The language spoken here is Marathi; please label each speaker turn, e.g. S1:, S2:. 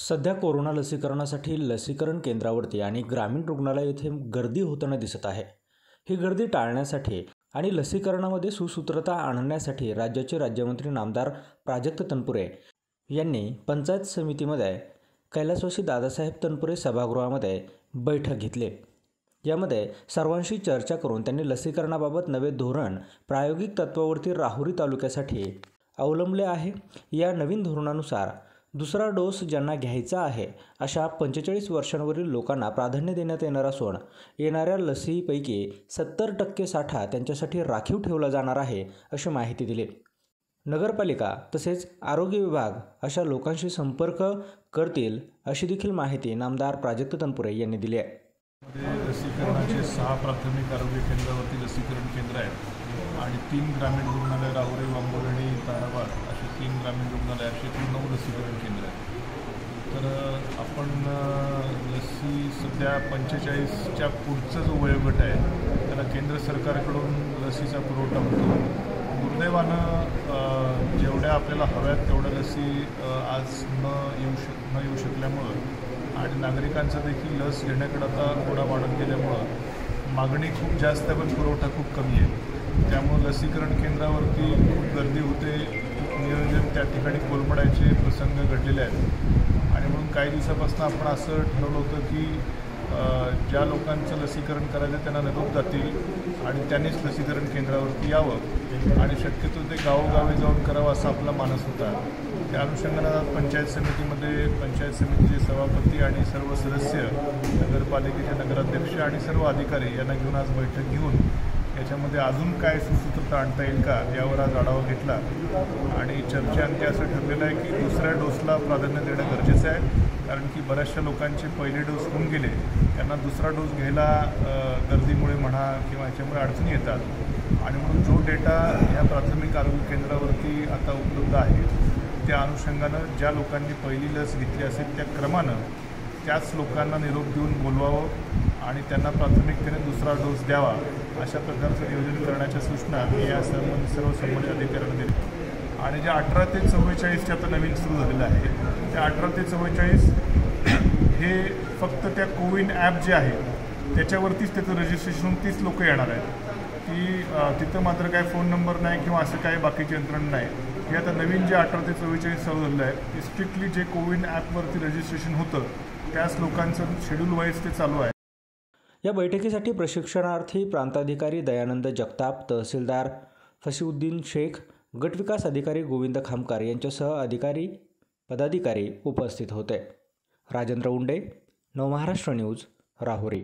S1: सध्या कोरोना लसीकरणासाठी लसीकरण केंद्रावरती आणि ग्रामीण रुग्णालय येथे गर्दी होताना दिसत आहे। ही गर्दी टाळण्यासाठी आणि लसीकरणामध्ये सुसूत्रता आणण्यासाठी राज्याचे राज्यमंत्री नामदार प्राजक्त तनपुरे यांनी पंचायत समितीमध्ये कैलासवासी दादासाहेब तनपुरे सभागृहामध्ये बैठक घेतली। यामध्ये सर्वांशी चर्चा करून त्यांनी लसीकरणाबाबत नवे धोरण प्रायोगिक तत्वावरती राहुरी तालुक्यासाठी अवलंबले आहे। या नवीन धोरणानुसार दुसरा डोस ज्यांना घ्यायचा आहे अशा 45 वर्षांवरील लोकांना प्राधान्य देण्यात येणार असून येणाऱ्या लसीपैकी 70% साठा त्यांच्यासाठी राखीव ठेवला जाणार आहे अशी माहिती दिली। नगरपालिका तसेच आरोग्य विभाग अशा लोकांशी संपर्क करतील अशी देखील माहिती नामदार प्राजक्त तनपुरे यांनी दिली आहे।
S2: लसीकरणाचे 6 प्राथमिक आरोग्य केंद्रावरती लसीकरण केंद्र आहेत आणि 3 ग्रामीण रुग्णालय राहुरी, वांबोली आणि ताराबाद अशी 3 ग्रामीण रुग्णालय अशी 9 लसीकरण केंद्र आहेत। तर आपण लसी सध्या 45च्या पुढचा जो वयोगट आहे त्याला केंद्र सरकारकडून लसीचा पुरवठा होतो। दुर्दैवानं जेवढ्या आपल्याला हव्यात तेवढ्या लसी आज न येऊ शकल्यामुळं आणि नागरिकांचा देखील लस घेण्याकडे आता ओढा वाढत गेल्यामुळं मागणी खूप जास्त आहे पण पुरवठा खूप कमी आहे। त्यामुळे लसीकरण केंद्रावरती खूप गर्दी होते, खूप नियोजन त्या ठिकाणी कोलमडायचे प्रसंग घडलेले आहेत आणि म्हणून काही दिवसापासून आपण असं ठरवलं होतं की ज्या लोकांचं लसीकरण करायचं त्यांना निरोप जातील आणि त्यांनीच लसीकरण केंद्रावरती यावं आणि शक्यतो ते गावोगावी जाऊन करावं असा आपला मानस होता। त्या अनुषंगानं पंचायत समितीमध्ये पंचायत समितीचे सभापती आणि सर्व सदस्य, नगरपालिकेचे नगराध्यक्ष आणि सर्व अधिकारी यांना घेऊन आज बैठक घेऊन याच्यामध्ये अजून काय सुसूत्रता आणता येईल का यावर आज आढावा घेतला आणि चर्चेअंती असं ठरलेलं आहे की दुसऱ्या डोसला प्राधान्य देणं गरजेचं आहे, कारण की बऱ्याचशा लोकांचे पहिले डोस होऊन गेले, त्यांना दुसरा डोस घ्यायला गर्दीमुळे म्हणा किंवा याच्यामुळे अडचणी येतात आणि म्हणून जो डेटा ह्या प्राथमिक आरोग्य केंद्रावरती आता उपलब्ध आहे त्या अनुषंगानं ज्या लोकांनी पहिली लस घेतली असेल त्या क्रमानं त्याच लोकांना निरोप देऊन बोलवावं आणि त्यांना प्राथमिकतेने दुसरा डोस द्यावा अशा प्रकारचं नियोजन करण्याच्या सूचना या सर्व संबंधित अधिकाऱ्यांना दिल्या। आणि जे 18 ते 44 आता नवीन सुरू झालेलं आहे त्या 18 ते 44 हे फक्त त्या कोविन ॲप जे आहे त्याच्यावरतीच त्याचं रजिस्ट्रेशन होऊन 30 लोक येणार आहेत की तिथं मात्र काय फोन नंबर नाही किंवा असं काही बाकीचे यंत्रणा नाही। हे आता नवीन जे 18 ते 44 चालू झालेलं आहे ते स्ट्रिक्टली जे कोविन ॲपवरती रजिस्ट्रेशन होतं त्याच लोकांचं शेड्यूल वाईज ते चालू आहे।
S1: या बैठकीसाठी प्रशिक्षणार्थी प्रांताधिकारी दयानंद जगताप, तहसीलदार फसीउद्दीन शेख, गटविकास अधिकारी गोविंद खामकार यांच्यासह अधिकारी पदाधिकारी उपस्थित होते। राजेंद्र उंडे, नवमहाराष्ट्र न्यूज, राहुरी।